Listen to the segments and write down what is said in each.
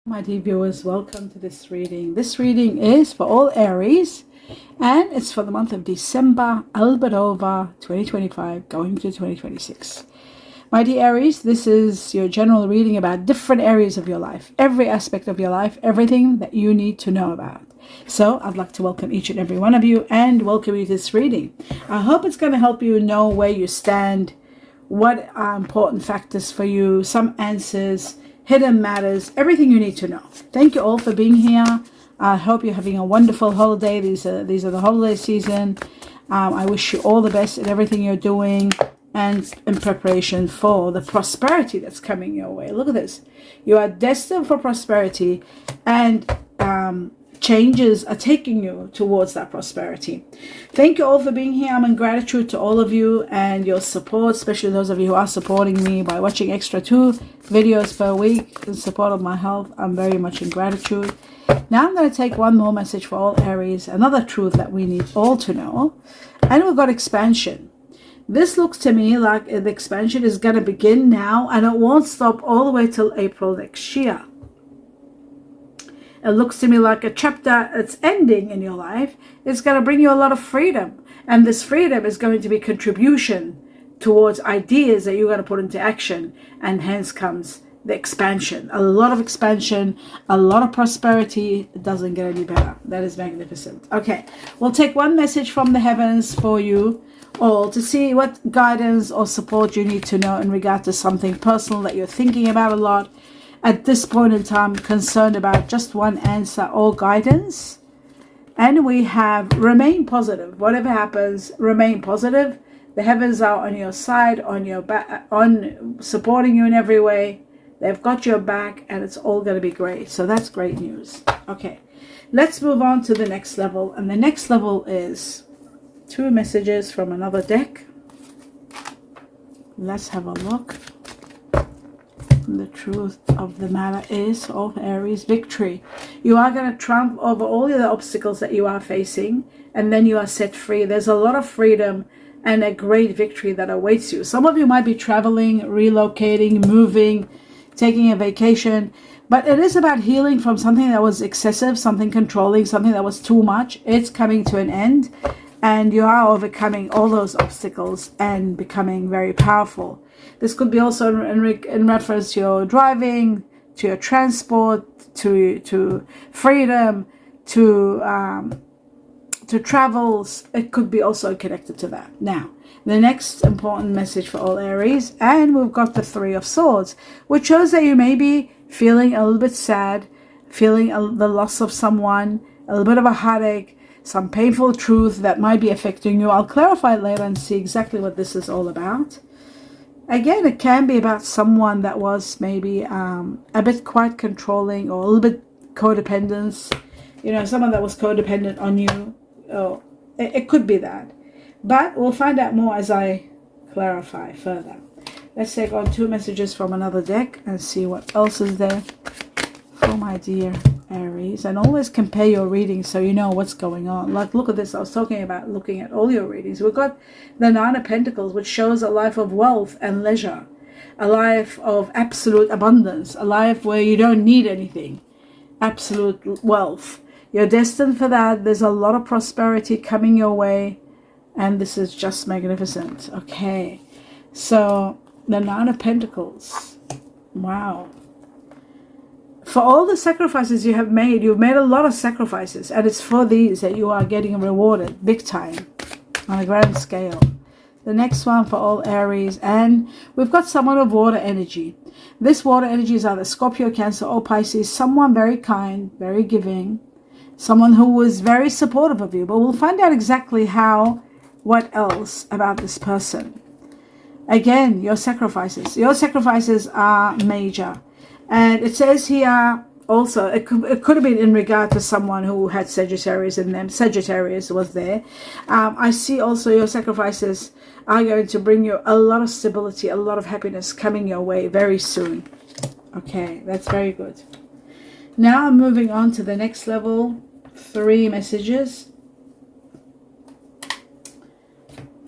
My dear viewers, welcome to this reading. This reading is for all Aries and it's for the month of December, a little bit over 2025, going to 2026. My dear Aries, this is your general reading about different areas of your life, every aspect of your life, everything that you need to know about. So I'd like to welcome each and every one of you and welcome you to this reading. I hope it's going to help you know where you stand, what are important factors for you, some answers, hidden matters, everything you need to know. Thank you all for being here. I hope you're having a wonderful holiday. These are the holiday season. I wish you all the best in everything you're doing and in preparation for the prosperity that's coming your way. Look at this. You are destined for prosperity and changes are taking you towards that prosperity. Thank you all for being here. I'm in gratitude to all of you and your support, especially those of you who are supporting me by watching extra 2 videos per week in support of my health. I'm very much in gratitude. Now I'm going to take one more message for all Aries, another truth that we need all to know. And we've got expansion. This looks to me like the expansion is going to begin now and it won't stop all the way till April next year. It looks to me like a chapter that's ending in your life. It's going to bring you a lot of freedom. And this freedom is going to be contribution towards ideas that you're going to put into action. And hence comes the expansion. A lot of expansion, a lot of prosperity. It doesn't get any better. That is magnificent. Okay, we'll take one message from the heavens for you all to see what guidance or support you need to know in regard to something personal that you're thinking about a lot. At this point in time, concerned about just one answer or guidance. And we have remain positive. Whatever happens, remain positive. The heavens are on your side, on your back, on supporting you in every way. They've got your back and it's all going to be great. So that's great news. Okay, let's move on to the next level. And the next level is 2 messages from another deck. Let's have a look. The truth of the matter is, of Aries, victory. You are going to triumph over all the obstacles that you are facing, and then you are set free. There's a lot of freedom and a great victory that awaits you. Some of you might be traveling, relocating, moving, taking a vacation, but it is about healing from something that was excessive, something controlling, something that was too much. It's coming to an end, and you are overcoming all those obstacles and becoming very powerful. This could be also in reference to your driving, to your transport, to freedom, to travels. It could be also connected to that. Now, the next important message for all Aries, and we've got the 3 of Swords, which shows that you may be feeling a little bit sad, feeling the loss of someone, a little bit of a heartache, some painful truth that might be affecting you. I'll clarify it later and see exactly what this is all about. Again, it can be about someone that was maybe a bit quite controlling or a little bit codependent. You know, someone that was codependent on you. Oh, it could be that. But we'll find out more as I clarify further. Let's take on 2 messages from another deck and see what else is there for my dear Aries. And always compare your readings so you know what's going on. Like, look at this. I was talking about looking at all your readings. We've got the 9 of Pentacles, which shows a life of wealth and leisure, a life of absolute abundance, a life where you don't need anything, absolute wealth. You're destined for that. There's a lot of prosperity coming your way, and this is just magnificent. Okay, so the 9 of Pentacles. Wow. For all the sacrifices you have made, you've made a lot of sacrifices, and it's for these that you are getting rewarded big time on a grand scale. The next one for all Aries, and we've got someone of water energy. This water energy is either Scorpio, Cancer, or Pisces. Someone very kind, very giving, someone who was very supportive of you. But we'll find out exactly how, what else about this person. Again, your sacrifices. Your sacrifices are major. And it says here also, it could have been in regard to someone who had Sagittarius in them. Sagittarius was there. I see also your sacrifices are going to bring you a lot of stability, a lot of happiness coming your way very soon. Okay, that's very good. Now I'm moving on to the next level. 3 messages.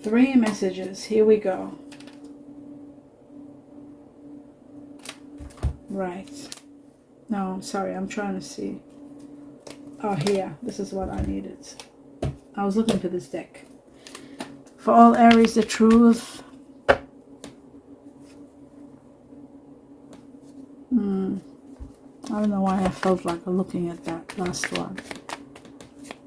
3 messages. Here we go. Right. No, sorry, I'm trying to see. Oh, here. This is what I needed. I was looking for this deck. For all Aries, the truth. I don't know why I felt like looking at that last one.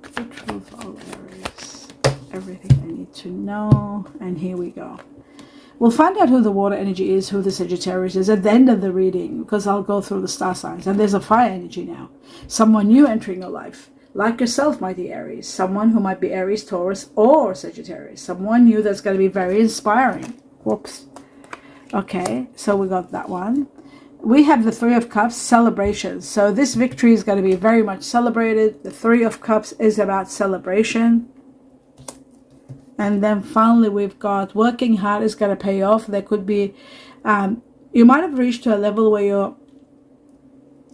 The truth of all Aries. Everything I need to know. And here we go. We'll find out who the water energy is, who the Sagittarius is at the end of the reading, because I'll go through the star signs. And there's a fire energy now. Someone new entering your life. Like yourself, mighty Aries. Someone who might be Aries, Taurus, or Sagittarius. Someone new that's going to be very inspiring. Whoops. Okay, so we got that one. We have the Three of Cups, celebrations. So this victory is going to be very much celebrated. The Three of Cups is about celebration. And then finally we've got working hard is going to pay off. There could be, you might have reached to a level where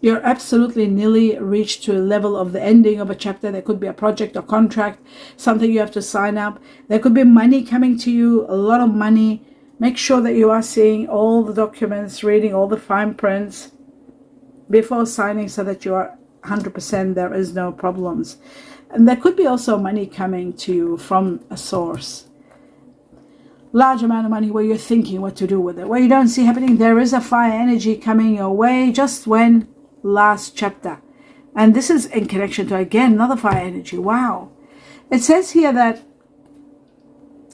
you're absolutely nearly reached to a level of the ending of a chapter. There could be a project or contract, something you have to sign up. There could be money coming to you, a lot of money. Make sure that you are seeing all the documents, reading all the fine prints before signing so that you are 100% there is no problems. And there could be also money coming to you from a source. Large amount of money where you're thinking what to do with it. Where you don't see happening, there is a fire energy coming your way just when last chapter. And this is in connection to, again, another fire energy. Wow. It says here that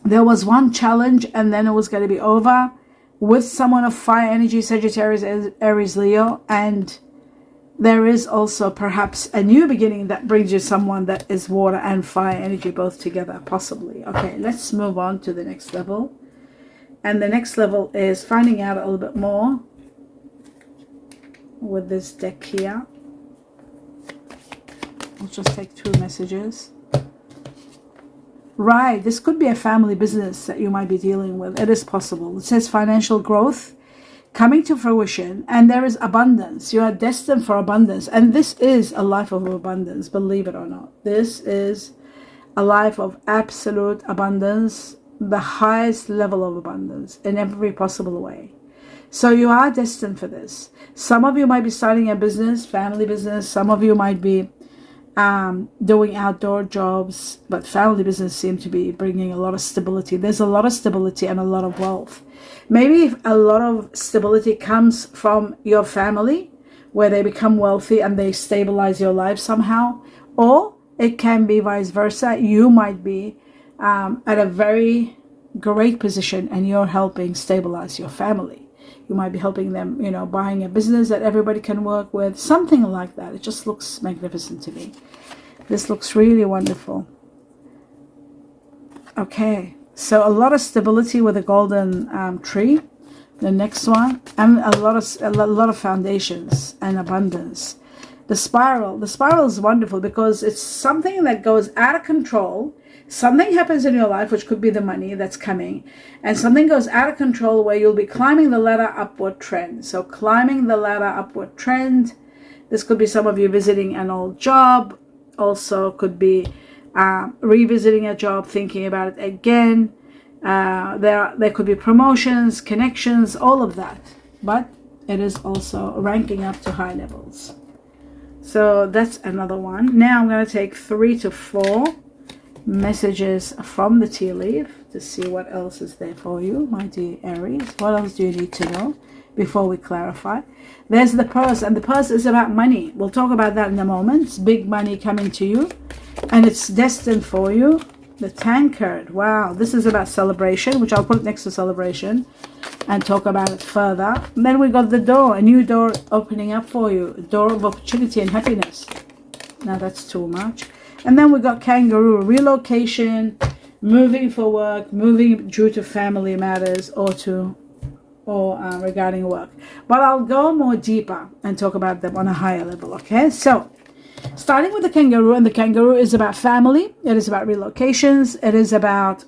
there was one challenge and then it was going to be over with someone of fire energy, Sagittarius, Aries, Leo, and there is also perhaps a new beginning that brings you someone that is water and fire energy both together, possibly. Okay, let's move on to the next level. And the next level is finding out a little bit more with this deck here. We'll just take 2 messages. Right, this could be a family business that you might be dealing with. It is possible. It says financial growth coming to fruition, and there is abundance. You are destined for abundance, and this is a life of abundance, believe it or not. This is a life of absolute abundance, the highest level of abundance in every possible way. So you are destined for this. Some of you might be starting a business, family business. Some of you might be doing outdoor jobs, but family business seems to be bringing a lot of stability. There's a lot of stability and a lot of wealth. Maybe a lot of stability comes from your family, where they become wealthy and they stabilize your life somehow, or it can be vice versa. You might be at a very great position and you're helping stabilize your family. You might be helping them, you know, buying a business that everybody can work with, something like that. It just looks magnificent to me. This looks really wonderful. Okay, so a lot of stability with a golden tree. The next one, and a lot of foundations and abundance. The spiral is wonderful because it's something that goes out of control. Something happens in your life, which could be the money that's coming, and something goes out of control where you'll be climbing the ladder upward trend. So climbing the ladder upward trend, this could be some of you visiting an old job, also could be revisiting a job, thinking about it again. There could be promotions, connections, all of that, but it is also ranking up to high levels. So that's another one. Now I'm going to take 3 to 4 messages from the tea leaf to see what else is there for you, my dear Aries. What else do you need to know before we clarify? There's the purse, and the purse is about money. We'll talk about that in a moment. It's big money coming to you, and it's destined for you. The tankard. Wow, this is about celebration, which I'll put next to celebration and talk about it further. And then we got the door, a new door opening up for you, a door of opportunity and happiness. Now that's too much. And then we got kangaroo, relocation, moving for work, moving due to family matters or regarding work. But I'll go more deeper and talk about them on a higher level, okay? So, starting with the kangaroo, and the kangaroo is about family, it is about relocations, it is about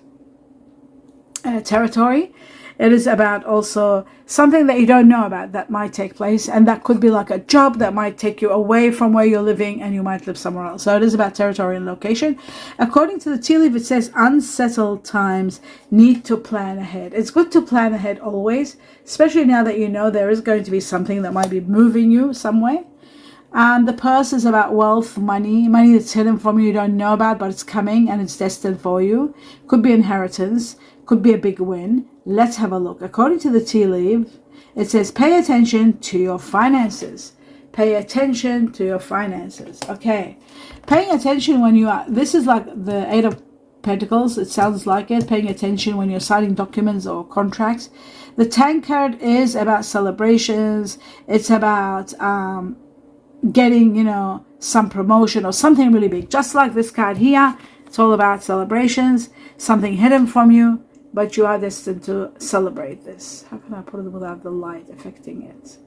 territory, it is about also something that you don't know about that might take place, and that could be like a job that might take you away from where you're living and you might live somewhere else. So it is about territory and location. According to the tea leaf, it says unsettled times need to plan ahead. It's good to plan ahead always, especially now that you know there is going to be something that might be moving you some way. And the purse is about wealth, money that's hidden from you, you don't know about, but it's coming and it's destined for you. Could be inheritance, could be a big win. Let's have a look. According to the tea leaf, it says pay attention to your finances. Pay attention to your finances. Okay. Paying attention when you are, this is like the Eight of Pentacles, it sounds like it. Paying attention when you're signing documents or contracts. The Tarotcard is about celebrations. It's about getting, you know, some promotion or something really big. Just like this card here, it's all about celebrations, something hidden from you, but you are destined to celebrate this. How can I put it without the light affecting it?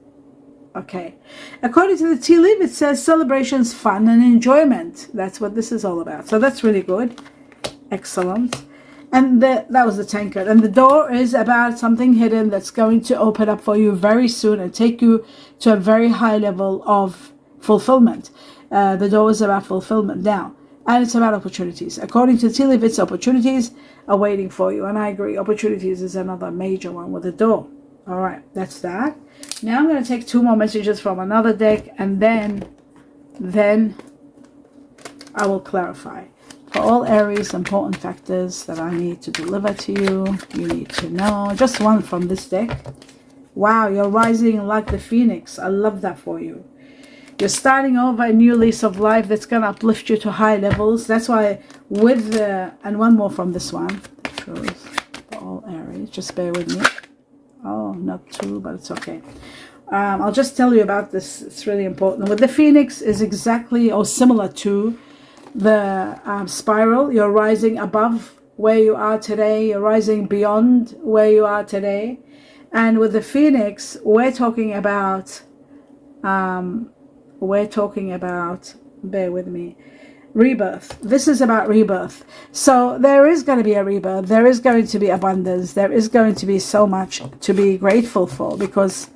Okay. According to the tea leaf, it says celebrations, fun, and enjoyment. That's what this is all about. So that's really good. Excellent. And that was the Tarotcard. And the door is about something hidden that's going to open up for you very soon and take you to a very high level of fulfillment. The door is about fulfillment now. And it's about opportunities. According to the tea leaf, it's opportunities are waiting for you. And I agree. Opportunities is another major one with the door. All right. That's that. Now I'm going to take 2 more messages from another deck. And then I will clarify. For all Aries, important factors that I need to deliver to you. You need to know. Just one from this deck. Wow, you're rising like the phoenix. I love that for you. You're starting over a new lease of life that's going to uplift you to high levels. That's why with the... And one more from this one. The truth. For all Aries. Just bear with me. Oh, not 2, but it's okay. I'll just tell you about this. It's really important. With the phoenix is exactly or similar to the spiral. You're rising above where you are today. You're rising beyond where you are today. And with the phoenix, we're talking about, bear with me, rebirth. This is about rebirth. So there is going to be a rebirth. There is going to be abundance. There is going to be so much to be grateful for, because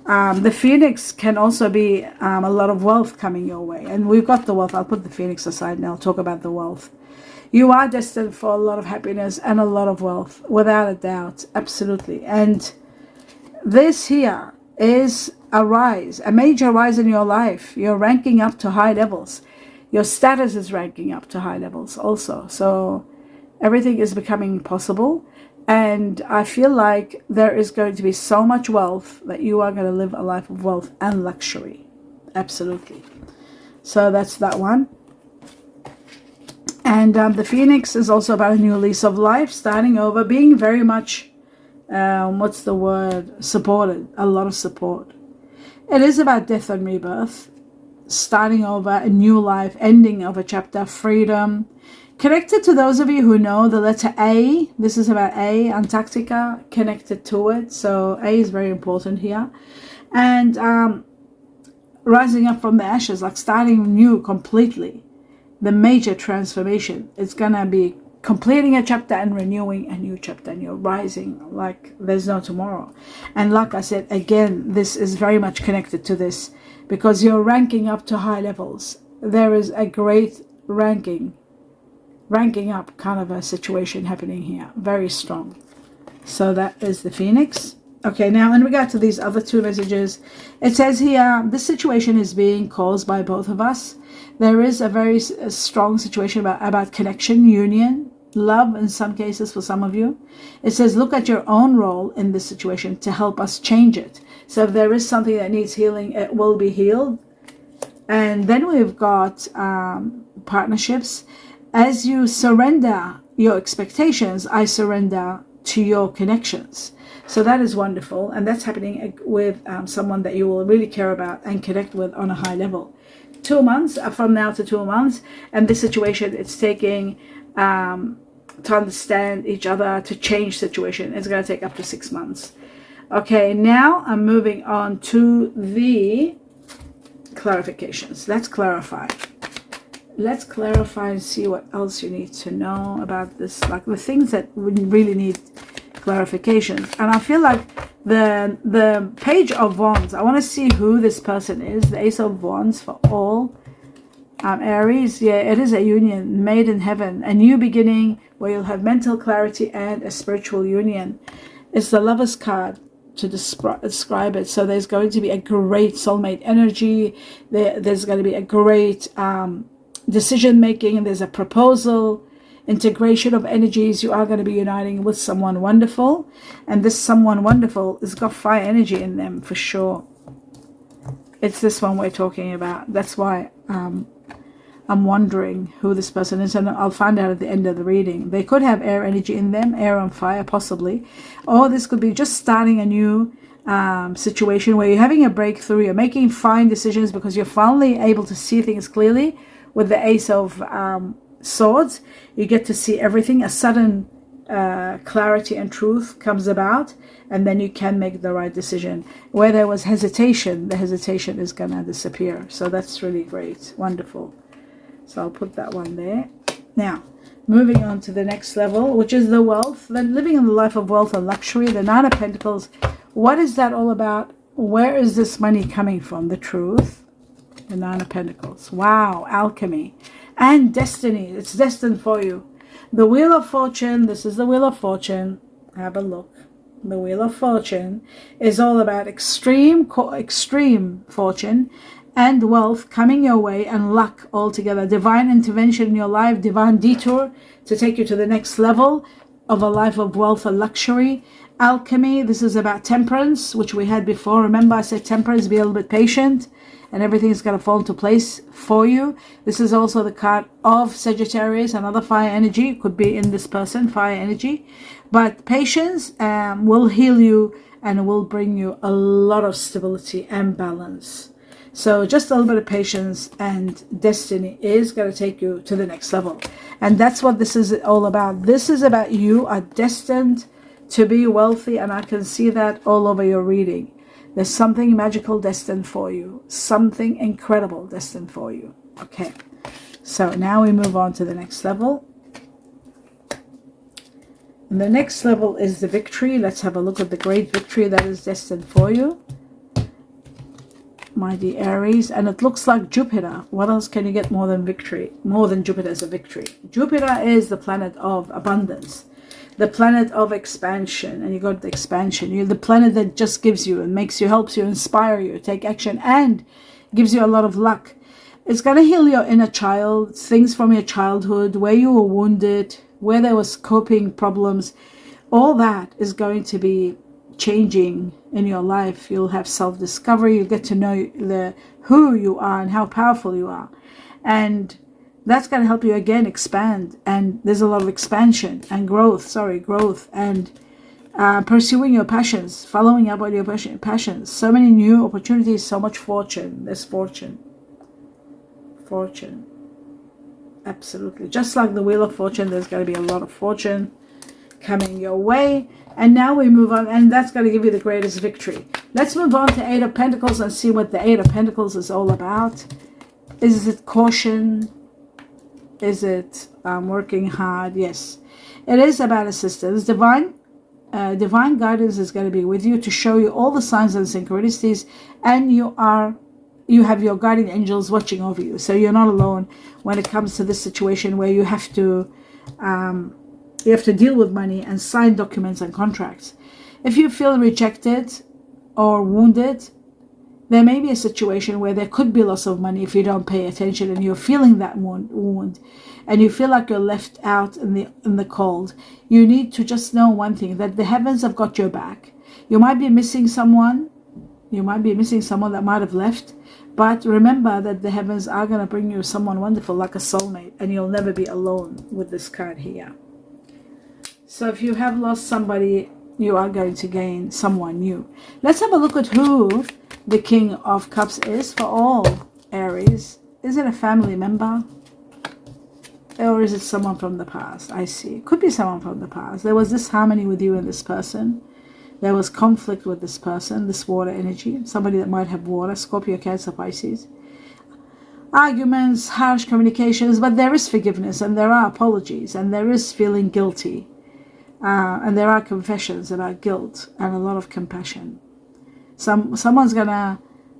the phoenix can also be a lot of wealth coming your way. And we've got the wealth. I'll put the phoenix aside now. I'll talk about the wealth. You are destined for a lot of happiness and a lot of wealth, without a doubt. Absolutely. And this here is a rise, a major rise in your life. You're ranking up to high levels. Your status is ranking up to high levels also. So everything is becoming possible. And I feel like there is going to be so much wealth that you are going to live a life of wealth and luxury. Absolutely. So that's that one. And the phoenix is also about a new lease of life, starting over, being very much, what's the word, supported, a lot of support. It is about death and rebirth, starting over, a new life, ending of a chapter, freedom. Connected to those of you who know the letter A, this is about A, Antarctica, connected to it. So A is very important here. And rising up from the ashes, like starting new completely. The major transformation is going to be completing a chapter and renewing a new chapter. And you're rising like there's no tomorrow. And like I said, again, this is very much connected to this, because you're ranking up to high levels. There is a great ranking up kind of a situation happening here. Very strong. So that is the phoenix. Okay, now in regard to these other 2 messages, it says here, this situation is being caused by both of us. There is a very strong situation about connection, union, love in some cases for some of you. It says, look at your own role in this situation to help us change it. So if there is something that needs healing, it will be healed. And then we've got partnerships. As you surrender your expectations, I surrender to your connections. So that is wonderful. And that's happening with someone that you will really care about and connect with on a high level. 2 months, from now to 2 months. And this situation, it's taking to understand each other, to change situation. It's going to take up to 6 months. Okay, now I'm moving on to the clarifications. Let's clarify. Let's clarify and see what else you need to know about this, like the things that would really need clarification. And I feel like the Page of Wands, I want to see who this person is. The Ace of Wands for all Aries. Yeah, it is a union made in heaven, a new beginning where you'll have mental clarity and a spiritual union. It's the Lover's card. to describe it. So there's going to be a great soulmate energy. There's going to be a great decision making, and there's a proposal, integration of energies. You are going to be uniting with someone wonderful, and this someone wonderful has got fire energy in them for sure. It's this one we're talking about. That's why I'm wondering who this person is, and I'll find out at the end of the reading. They could have air energy in them, air on fire possibly, or this could be just starting a new situation where you're having a breakthrough, you're making fine decisions because you're finally able to see things clearly. With the Ace of Swords, you get to see everything. A sudden clarity and truth comes about, and then you can make the right decision. Where there was hesitation, the hesitation is gonna disappear. So that's really great. Wonderful. So I'll put that one there. Now, moving on to the next level, which is the wealth. Then living in the life of wealth and luxury, the Nine of Pentacles. What is that all about? Where is this money coming from? The truth. The Nine of Pentacles. Wow, alchemy. And destiny. It's destined for you. The Wheel of Fortune. This is the Wheel of Fortune. Have a look. The Wheel of Fortune is all about extreme fortune and wealth coming your way, and luck altogether. Divine intervention in your life, divine detour to take you to the next level of a life of wealth and luxury. Alchemy, this is about temperance, which we had before. Remember I said temperance, be a little bit patient, and everything's going to fall into place for you. This is also the card of Sagittarius, another fire energy. Could be in this person, fire energy. But patience will heal you and will bring you a lot of stability and balance. So just a little bit of patience, and destiny is going to take you to the next level. And that's what this is all about. This is about you are destined to be wealthy, and I can see that all over your reading. There's something magical destined for you. Something incredible destined for you. Okay. So now we move on to the next level. And the next level is the victory. Let's have a look at the great victory that is destined for you, my dear Aries. And it looks like Jupiter. What else can you get more than victory? More than Jupiter is a victory. Jupiter is the planet of abundance, the planet of expansion, and you got the expansion. You're the planet that just gives you and makes you, helps you, inspire you, take action, and gives you a lot of luck. It's going to heal your inner child, things from your childhood, where you were wounded, where there was coping problems. All that is going to be changing in your life. You'll have self-discovery. You'll get to know who you are and how powerful you are. And that's going to help you again expand. And there's a lot of expansion and growth, and pursuing your passions, following up on your passions. So many new opportunities, so much fortune. There's fortune. Fortune. Absolutely. Just like the Wheel of Fortune, there's going to be a lot of fortune coming your way. And now we move on, and that's going to give you the greatest victory. Let's move on to Eight of Pentacles and see what the Eight of Pentacles is all about. Is it caution? Is it working hard? Yes. It is about assistance. Divine guidance is going to be with you to show you all the signs and synchronicities, and you have your guardian angels watching over you. So you're not alone when it comes to this situation where you have to deal with money and sign documents and contracts. If you feel rejected or wounded, there may be a situation where there could be loss of money if you don't pay attention, and you're feeling that wound and you feel like you're left out in the cold. You need to just know one thing, that the heavens have got your back. You might be missing someone. You might be missing someone that might have left. But remember that the heavens are going to bring you someone wonderful, like a soulmate, and you'll never be alone with this card here. So if you have lost somebody, you are going to gain someone new. Let's have a look at who the King of Cups is for all Aries. Is it a family member? Or is it someone from the past? I see. It could be someone from the past. There was disharmony with you and this person. There was conflict with this person, this water energy. Somebody that might have water, Scorpio, Cancer, Pisces. Arguments, harsh communications, but there is forgiveness, and there are apologies, and there is feeling guilty. And there are confessions about guilt and a lot of compassion. Someone's going to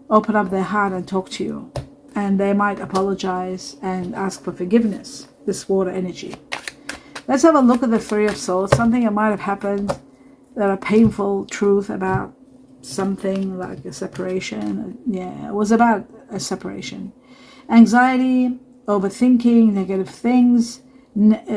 open up their heart and talk to you, and they might apologize and ask for forgiveness, this water energy. Let's have a look at the Three of Swords. Something that might have happened, that a painful truth about something like a separation. Yeah, it was about a separation. Anxiety, overthinking, negative things,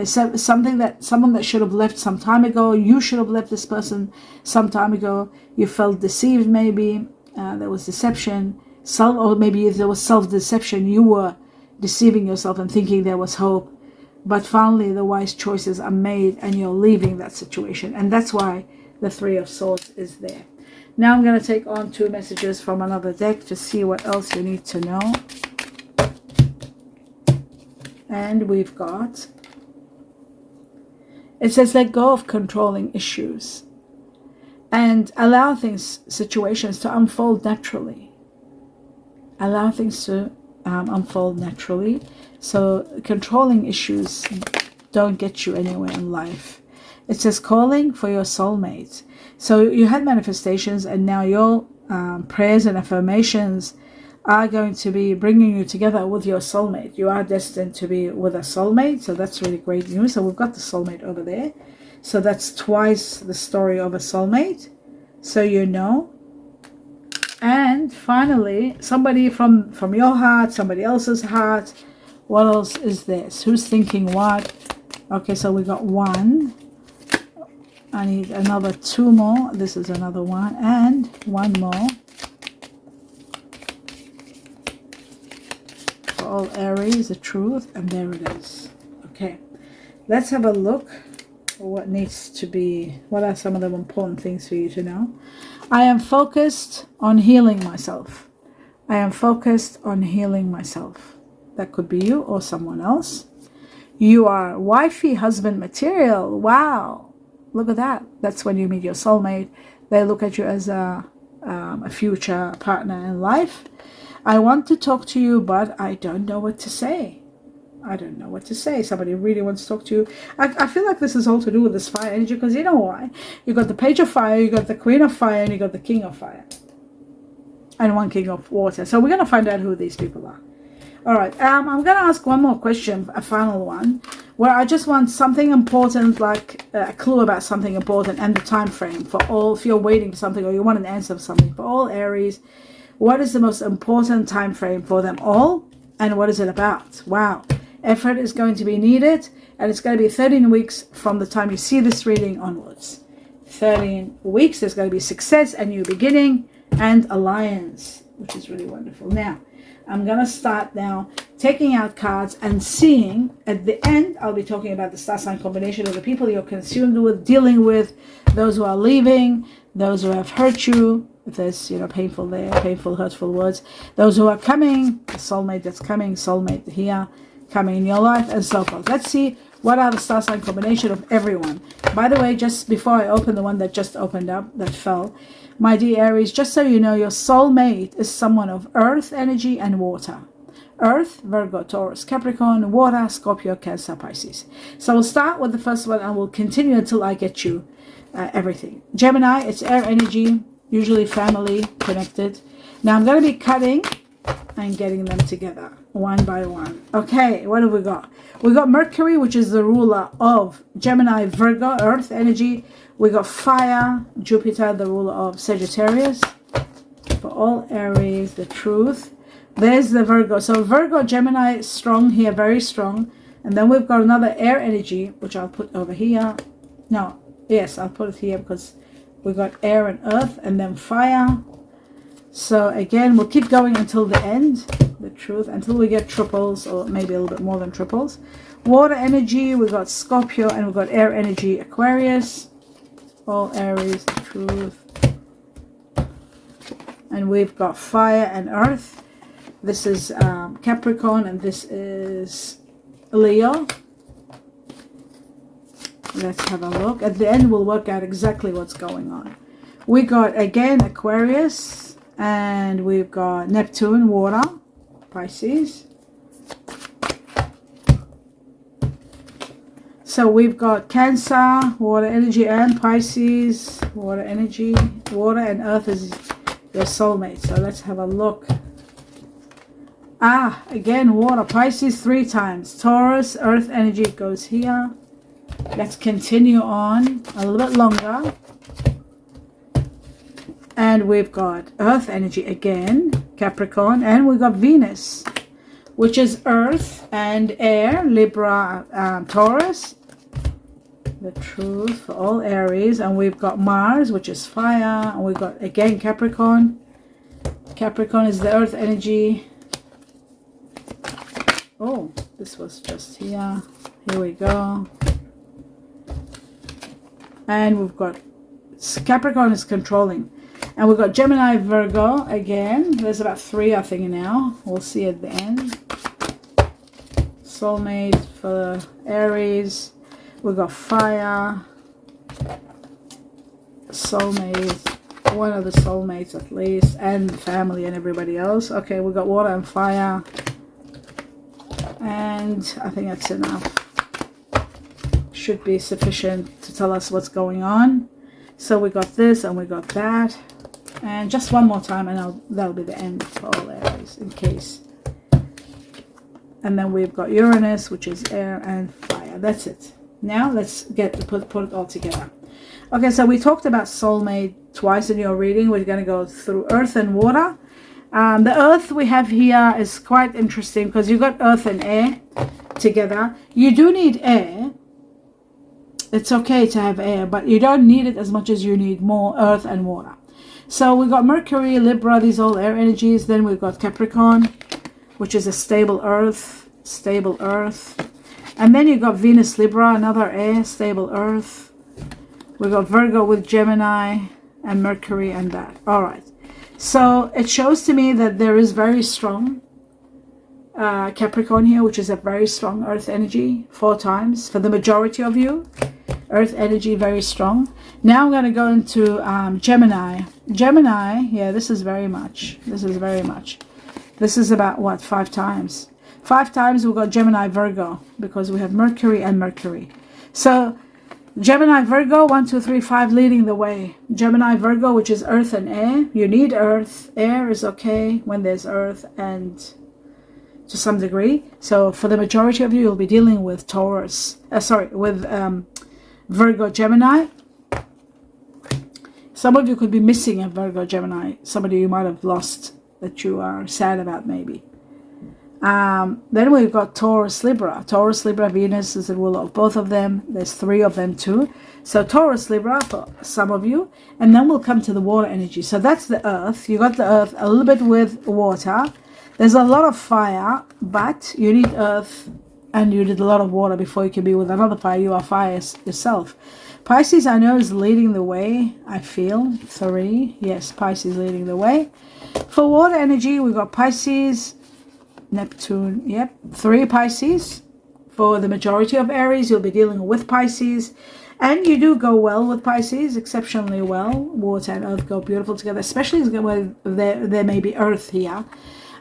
someone that should have left some time ago. You should have left this person some time ago. You felt deceived, maybe. There was deception. Or maybe if there was self-deception, you were deceiving yourself and thinking there was hope. But finally, the wise choices are made and you're leaving that situation. And that's why the Three of Swords is there. Now I'm going to take on 2 messages from another deck to see what else you need to know. And we've got, it says, let go of controlling issues and allow situations to unfold naturally. Allow things to unfold naturally. So controlling issues don't get you anywhere in life. It says calling for your soulmate. So you had manifestations, and now your prayers and affirmations are going to be bringing you together with your soulmate. You are destined to be with a soulmate. So that's really great news. So we've got the soulmate over there. So that's twice the story of a soulmate. So you know. And finally, somebody from your heart, somebody else's heart. What else is this? Who's thinking what? Okay, so we got 1. I need another 2 more. This is another one. And 1 more. For all Aries, the truth. And there it is. Okay. Let's have a look at what needs to be. What are some of the important things for you to know? I am focused on healing myself. I am focused on healing myself. That could be you or someone else. You are wifey, husband material. Wow. Look at that. That's when you meet your soulmate. They look at you as a future partner in life. I want to talk to you, but I don't know what to say. I don't know what to say. Somebody really wants to talk to you. I feel like this is all to do with this fire energy, because you know why? You got the Page of Fire, you got the Queen of Fire, and you got the King of Fire. And 1 King of Water. So we're going to find out who these people are. All right, I'm going to ask one more question, a final one, where I just want something important, like a clue about something important and the time frame for all. If you're waiting for something or you want an answer for something, for all Aries, what is the most important time frame for them all, and what is it about? Wow, effort is going to be needed, and it's going to be 13 weeks from the time you see this reading onwards. 13 weeks, there's going to be success, a new beginning, and alliance, which is really wonderful. Now, I'm going to start now taking out cards and seeing at the end. I'll be talking about the star sign combination of the people you're consumed with, dealing with, those who are leaving, those who have hurt you. If there's, painful there, painful, hurtful words. Those who are coming, the soulmate that's coming, soulmate here, coming in your life, and so forth. Let's see what are the star sign combination of everyone. By the way, just before I open the one that just opened up, that fell, my dear Aries, just so you know, your soulmate is someone of earth energy and water. Earth, Virgo, Taurus, Capricorn, water, Scorpio, Cancer, Pisces. So we'll start with the first one and we'll continue until I get you everything. Gemini, it's air energy, usually family connected. Now I'm going to be cutting and getting them together one by one. Okay, what have we got? We got Mercury, which is the ruler of Gemini, Virgo, earth energy. We got fire, Jupiter, the ruler of Sagittarius. For all Aries, the truth. There's the Virgo. So Virgo, Gemini, strong here, very strong. And then we've got another air energy, which I'll put over here. No, yes, I'll put it here because we got air and earth, and then fire. So again, we'll keep going until the end, the truth, until we get triples, or maybe a little bit more than triples. Water energy, we got Scorpio, and we've got air energy, Aquarius. All Aries, the truth. And we've got fire and earth. This is Capricorn, and this is Leo. Let's have a look. At the end, we'll work out exactly what's going on. We got, again, Aquarius, and we've got Neptune, water, Pisces. So we've got Cancer, water energy, and Pisces, water energy. Water and earth is your soulmate. So let's have a look. Again, water, Pisces 3 times. Taurus, earth energy goes here. Let's continue on a little bit longer. And we've got Earth energy again, Capricorn. And we've got Venus, which is Earth and Air, Libra, Taurus. The truth for all Aries. And we've got Mars, which is fire. And we've got, again, Capricorn. Capricorn is the Earth energy. Oh, this was just here. Here we go. And we've got Capricorn is controlling. And we've got Gemini, Virgo again. There's about 3, I think, now. We'll see at the end. Soulmate for Aries. We've got fire. Soulmate. One of the soulmates at least. And family and everybody else. Okay, we've got water and fire. And I think that's enough. Should be sufficient to tell us what's going on. So we got this and we got that. And just one more time and that'll be the end for all Aries in case. And then we've got Uranus, which is air and fire. That's it. Now let's put it all together. Okay, so we talked about soulmate twice in your reading. We're going to go through earth and water. The earth we have here is quite interesting because you've got earth and air together. You do need air. It's okay to have air, but you don't need it as much as you need more earth and water. So we've got Mercury, Libra, these all air energies. Then we've got Capricorn, which is a stable earth. And then you've got Venus, Libra, another air, stable earth. We've got Virgo with Gemini and Mercury and that. All right. So it shows to me that there is very strong Capricorn here, which is a very strong earth energy 4 times for the majority of you. Earth energy very strong. Now I'm going to go into Gemini. Gemini, yeah, this is very much. This is about what, 5 times. 5 times we've got Gemini, Virgo, because we have Mercury and Mercury. So Gemini, Virgo, 1, 2, 3, 5 leading the way. Gemini, Virgo, which is earth and air. You need earth. Air is okay when there's earth and to some degree. So for the majority of you, you'll be dealing with Virgo, Gemini. Some of you could be missing a Virgo, Gemini. Somebody you might have lost that you are sad about maybe. Then we've got Taurus, Libra. Taurus, Libra, Venus is the ruler of both of them. There's 3 of them too. So Taurus, Libra for some of you. And then we'll come to the water energy. So that's the earth. You got the earth a little bit with water. There's a lot of fire, but you need earth and you need a lot of water before you can be with another fire. You are fire yourself. Pisces, I know, is leading the way, I feel. 3. Yes, Pisces leading the way. For water energy, we've got Pisces, Neptune, yep, 3 Pisces. For the majority of Aries, you'll be dealing with Pisces. And you do go well with Pisces, exceptionally well. Water and earth go beautiful together, especially when there may be earth here.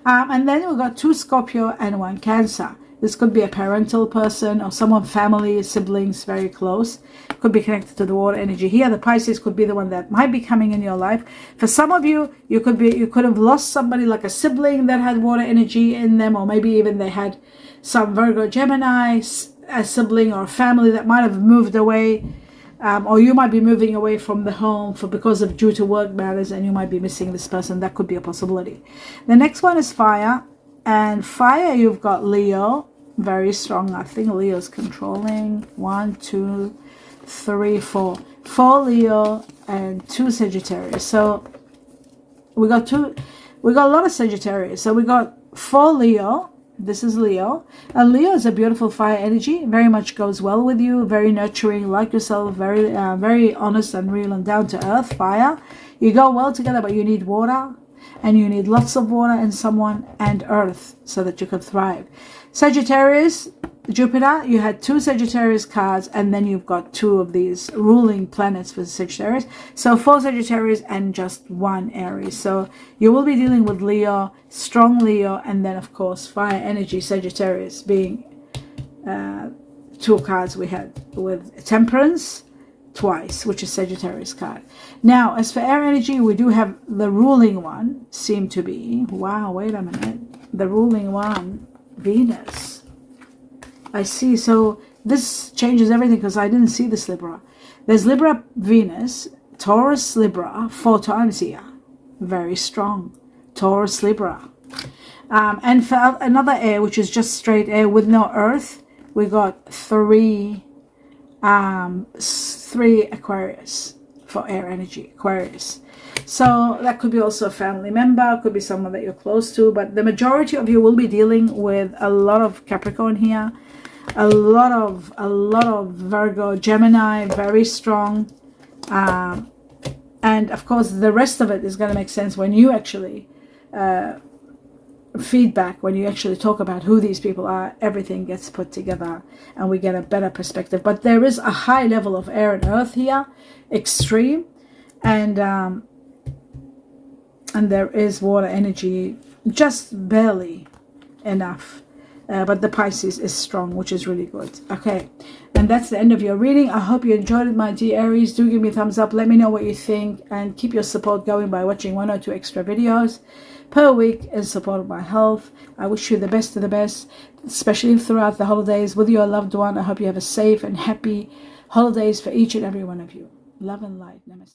And then we've got 2 Scorpio and 1 Cancer. This could be a parental person or someone, family, siblings, very close. Could be connected to the water energy here. The Pisces could be the one that might be coming in your life. For some of you, you could have lost somebody like a sibling that had water energy in them, or maybe even they had some Virgo, Gemini, a sibling or family that might have moved away. Or you might be moving away from the home due to work matters, and you might be missing this person. That could be a possibility. The next one is fire. And fire, you've got Leo. Very strong. I think Leo's controlling. 1, 2, 3, 4. 4 Leo and 2 Sagittarius. So we got a lot of Sagittarius. So we got 4 Leo. This is Leo. And Leo is a beautiful fire energy. Very much goes well with you. Very nurturing, like yourself. Very honest and real and down to earth. Fire. You go well together, but you need water. And you need lots of water and someone and earth so that you can thrive. Sagittarius, Jupiter, you had 2 Sagittarius cards, and then you've got 2 of these ruling planets for Sagittarius. So 4 Sagittarius and just 1 Aries. So you will be dealing with Leo, strong Leo, and then of course fire energy, Sagittarius being 2 cards we had with Temperance twice, which is Sagittarius card. Now, as for air energy, we do have the ruling one, seem to be, wow, wait a minute, the ruling one, Venus. I see. So this changes everything because I didn't see this Libra. There's Libra, Venus, Taurus, Libra, 4 times here. Very strong. Taurus, Libra. And for another air, which is just straight air with no earth, we got 3 Aquarius for air energy, Aquarius. So that could be also a family member, could be someone that you're close to, but the majority of you will be dealing with a lot of Capricorn here, a lot of Virgo, Gemini, very strong. And of course, the rest of it is going to make sense when you actually feedback, when you actually talk about who these people are. Everything gets put together and we get a better perspective. But there is a high level of air and earth here, extreme, and there is water energy, just barely enough. But the Pisces is strong, which is really good. Okay, and that's the end of your reading. I hope you enjoyed it, my dear Aries. Do give me a thumbs up. Let me know what you think, and keep your support going by watching 1 or 2 extra videos per week in support of my health. I wish you the best of the best, especially throughout the holidays with your loved one. I hope you have a safe and happy holidays for each and every one of you. Love and light. Namaste.